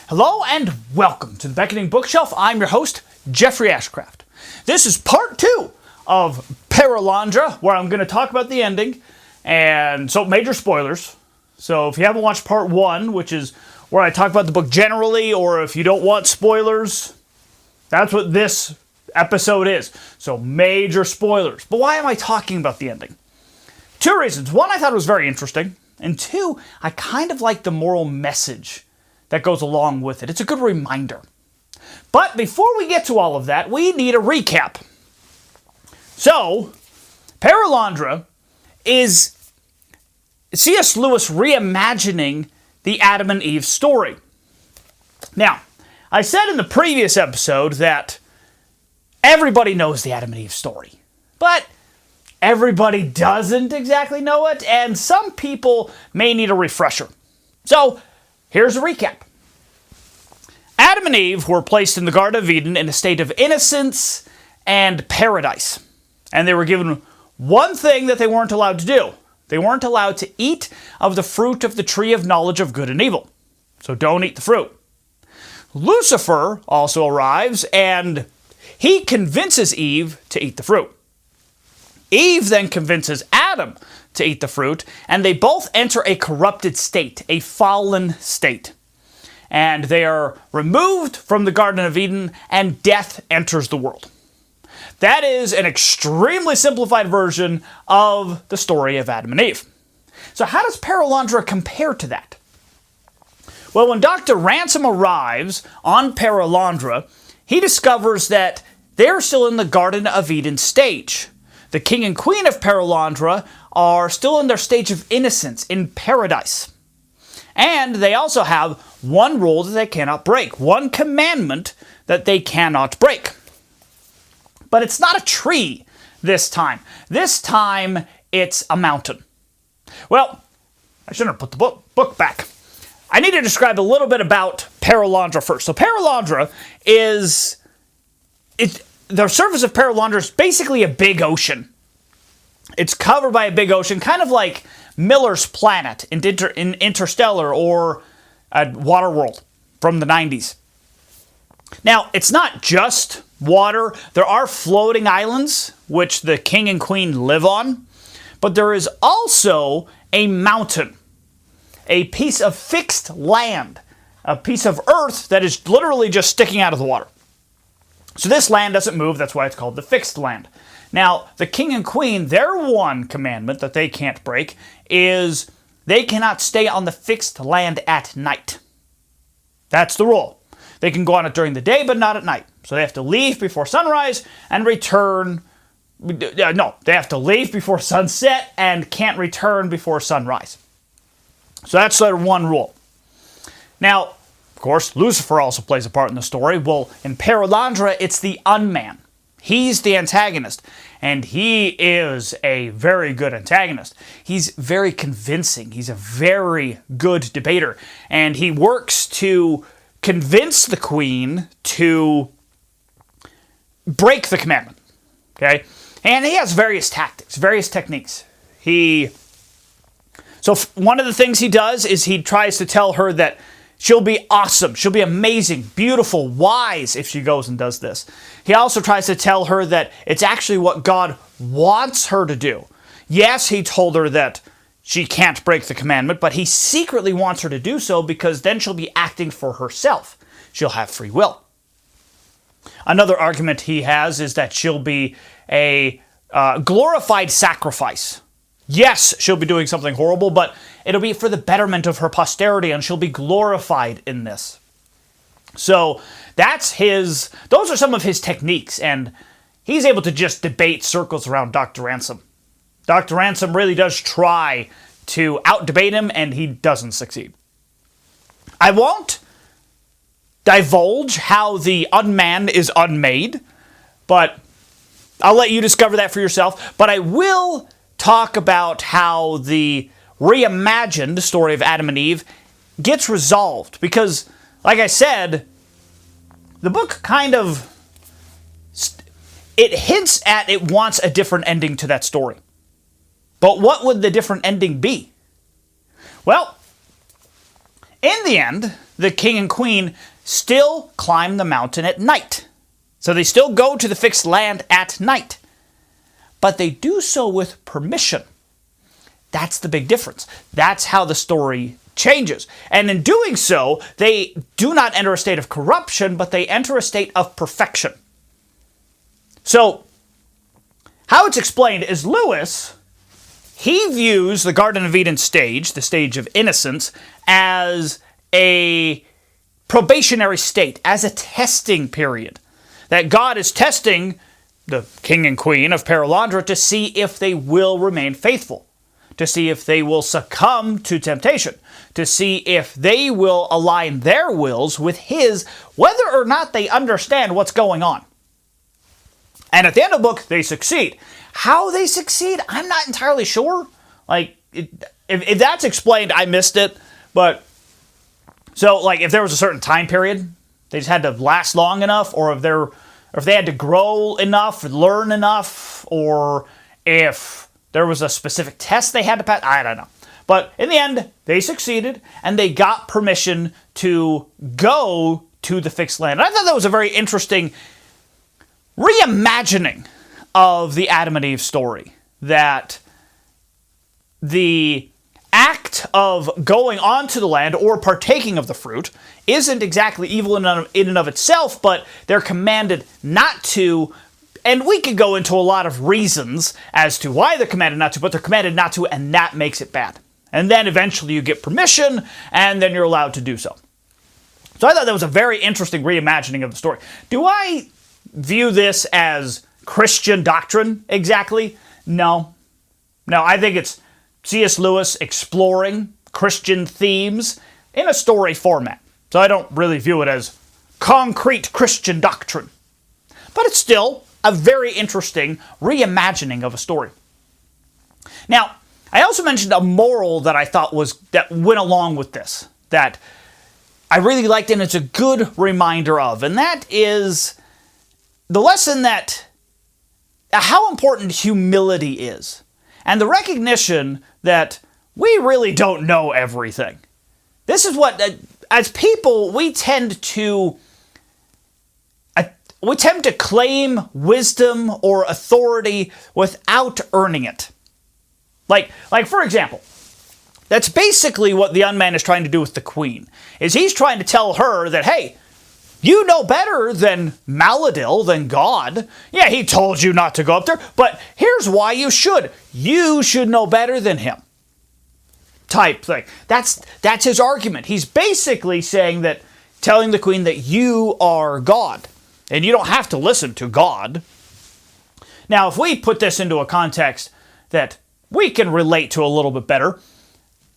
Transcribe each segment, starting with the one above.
Hello and welcome to the Beckoning Bookshelf. I'm your host, Jeffrey Ashcraft. This is part 2 of Perelandra, where I'm going to talk about the ending, and so major spoilers. So if you haven't watched part 1, which is where I talk about the book generally, or if you don't want spoilers, that's what this episode is. So major spoilers. But why am I talking about the ending? 2 reasons. 1, I thought it was very interesting, and 2, I kind of like the moral message that goes along with it. It's a good reminder. But before we get to all of that, we need a recap. So, Perelandra is C.S. Lewis reimagining the Adam and Eve story. Now, I said in the previous episode that everybody knows the Adam and Eve story, but everybody doesn't exactly know it, and some people may need a refresher. So, here's a recap. Adam and Eve were placed in the Garden of Eden in a state of innocence and paradise. And they were given one thing that they weren't allowed to do. They weren't allowed to eat of the fruit of the tree of knowledge of good and evil. So don't eat the fruit. Lucifer also arrives and he convinces Eve to eat the fruit. Eve then convinces Adam to eat the fruit, and they both enter a corrupted state, a fallen state. And they are removed from the Garden of Eden, and death enters the world. That is an extremely simplified version of the story of Adam and Eve. So how does Perelandra compare to that? Well, when Dr. Ransom arrives on Perelandra, he discovers that they're still in the Garden of Eden stage. The king and queen of Perelandra are still in their stage of innocence, in paradise. And they also have one rule that they cannot break, one commandment that they cannot break. But it's not a tree this time. This time, it's a mountain. Well, I shouldn't have put the book back. I need to describe a little bit about Perelandra first. So Perelandra is... The surface of Perelandra is basically a big ocean. It's covered by a big ocean, kind of like Miller's Planet in Interstellar or Waterworld from the 90s. Now, it's not just water. There are floating islands, which the king and queen live on. But there is also a mountain, a piece of fixed land, a piece of earth that is literally just sticking out of the water. So this land doesn't move, that's why it's called the fixed land. Now, the king and queen, their one commandment that they can't break is they cannot stay on the fixed land at night. That's the rule. They can go on it during the day, but not at night. So they have to leave before sunrise and return... No, they have to leave before sunset and can't return before sunrise. So that's their one rule. Now, of course, Lucifer also plays a part in the story. Well, in Perelandra, it's the unman. He's the antagonist, and he is a very good antagonist. He's very convincing. He's a very good debater, and he works to convince the queen to break the commandment, okay? And he has various tactics, various techniques. So one of the things he does is he tries to tell her that she'll be awesome, she'll be amazing, beautiful, wise if she goes and does this. He also tries to tell her that it's actually what God wants her to do. Yes, he told her that she can't break the commandment, but he secretly wants her to do so because then she'll be acting for herself. She'll have free will. Another argument he has is that she'll be a glorified sacrifice. Yes, she'll be doing something horrible, but it'll be for the betterment of her posterity, and she'll be glorified in this. So those are some of his techniques, and he's able to just debate circles around Dr. Ransom. Dr. Ransom really does try to out-debate him, and he doesn't succeed. I won't divulge how the unman is unmade, but I'll let you discover that for yourself. But I will talk about how the reimagined story of Adam and Eve gets resolved. Because, like I said, the book kind of... It hints at it wants a different ending to that story. But what would the different ending be? Well, in the end, the king and queen still climb the mountain at night. So they still go to the fixed land at night. But they do so with permission. That's the big difference. That's how the story changes. And in doing so, they do not enter a state of corruption, but they enter a state of perfection. So, how it's explained is Lewis, he views the Garden of Eden stage, the stage of innocence, as a probationary state, as a testing period. That God is testing the king and queen of Perelandra to see if they will remain faithful, to see if they will succumb to temptation, to see if they will align their wills with his, whether or not they understand what's going on. And at the end of the book, they succeed. How they succeed, I'm not entirely sure. If that's explained, I missed it. But, so, if there was a certain time period, they just had to last long enough, or if they had to grow enough, learn enough, or if there was a specific test they had to pass, I don't know. But in the end, they succeeded, and they got permission to go to the fixed land. And I thought that was a very interesting reimagining of the Adam and Eve story. That the act of going onto the land or partaking of the fruit isn't exactly evil in and of itself, but they're commanded not to. And we could go into a lot of reasons as to why they're commanded not to, but they're commanded not to, and that makes it bad. And then eventually you get permission, and then you're allowed to do so. So I thought that was a very interesting reimagining of the story. Do I view this as Christian doctrine exactly? No. No, I think it's C.S. Lewis exploring Christian themes in a story format. So I don't really view it as concrete Christian doctrine. But it's still a very interesting reimagining of a story. Now, I also mentioned a moral that I thought that went along with this, that I really liked and it's a good reminder of, and that is the lesson that how important humility is, and the recognition that we really don't know everything. This is what, as people, we tend to claim wisdom or authority without earning it. Like for example, that's basically what the young man is trying to do with the queen. Is he's trying to tell her that, hey, you know better than Maladil, than God. Yeah, he told you not to go up there, but here's why you should. You should know better than him. Type thing. That's his argument. He's basically saying that, telling the queen that you are God, and you don't have to listen to God. Now, if we put this into a context that we can relate to a little bit better,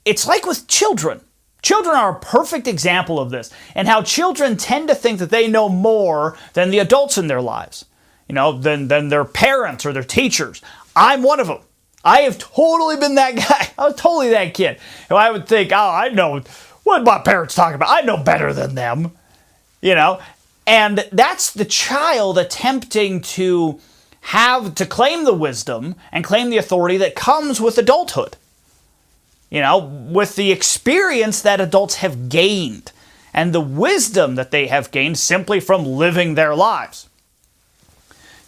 it's like with children. Children are a perfect example of this, and how children tend to think that they know more than the adults in their lives, than their parents or their teachers. I'm one of them. I have totally been that guy. I was totally that kid who I would think, oh, I know what my parents talking about. I know better than them, And that's the child attempting to claim the wisdom and claim the authority that comes with adulthood. With the experience that adults have gained and the wisdom that they have gained simply from living their lives.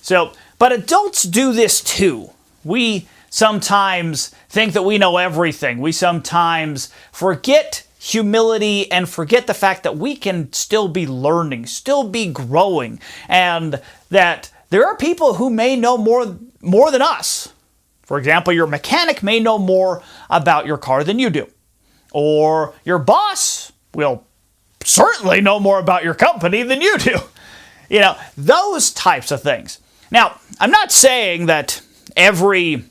But adults do this too. We sometimes think that we know everything. We sometimes forget humility and forget the fact that we can still be learning, still be growing, and that there are people who may know more than us. For example, your mechanic may know more about your car than you do. Or your boss will certainly know more about your company than you do. Those types of things. Now, I'm not saying that every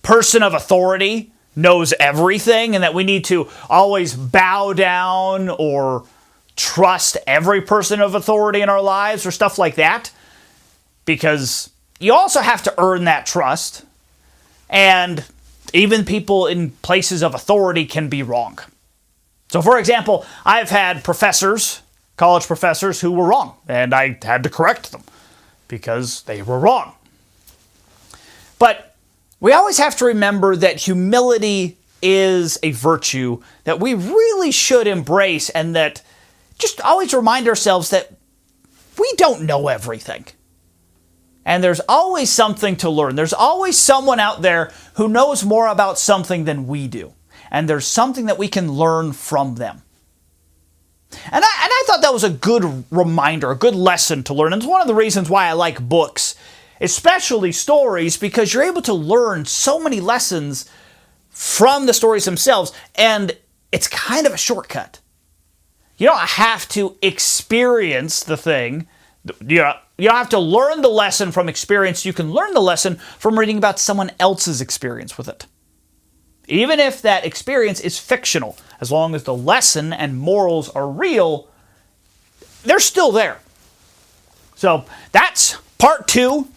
person of authority knows everything and that we need to always bow down or trust every person of authority in our lives or stuff like that. Because you also have to earn that trust, and even people in places of authority can be wrong. So, for example, I've had college professors, who were wrong, and I had to correct them because they were wrong. But we always have to remember that humility is a virtue that we really should embrace, and that just always remind ourselves that we don't know everything. And there's always something to learn. There's always someone out there who knows more about something than we do. And there's something that we can learn from them. And I thought that was a good reminder, a good lesson to learn. And it's one of the reasons why I like books, especially stories, because you're able to learn so many lessons from the stories themselves, and it's kind of a shortcut. You don't have to experience the thing. You don't have to learn the lesson from experience. You can learn the lesson from reading about someone else's experience with it. Even if that experience is fictional, as long as the lesson and morals are real, they're still there. So that's part 2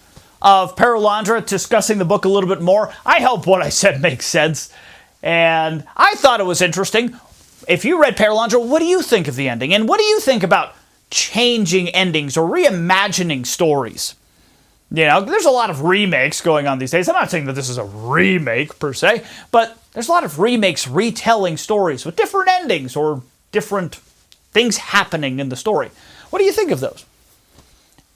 of Perelandra, discussing the book a little bit more. I hope what I said makes sense, and I thought it was interesting. If you read Perelandra, what do you think of the ending? And what do you think about changing endings or reimagining stories? You know, there's a lot of remakes going on these days. I'm not saying that this is a remake per se, but there's a lot of remakes retelling stories with different endings or different things happening in the story. What do you think of those?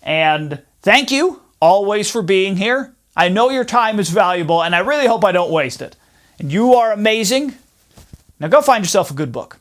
And thank you always for being here. I know your time is valuable, and I really hope I don't waste it. And you are amazing. Now go find yourself a good book.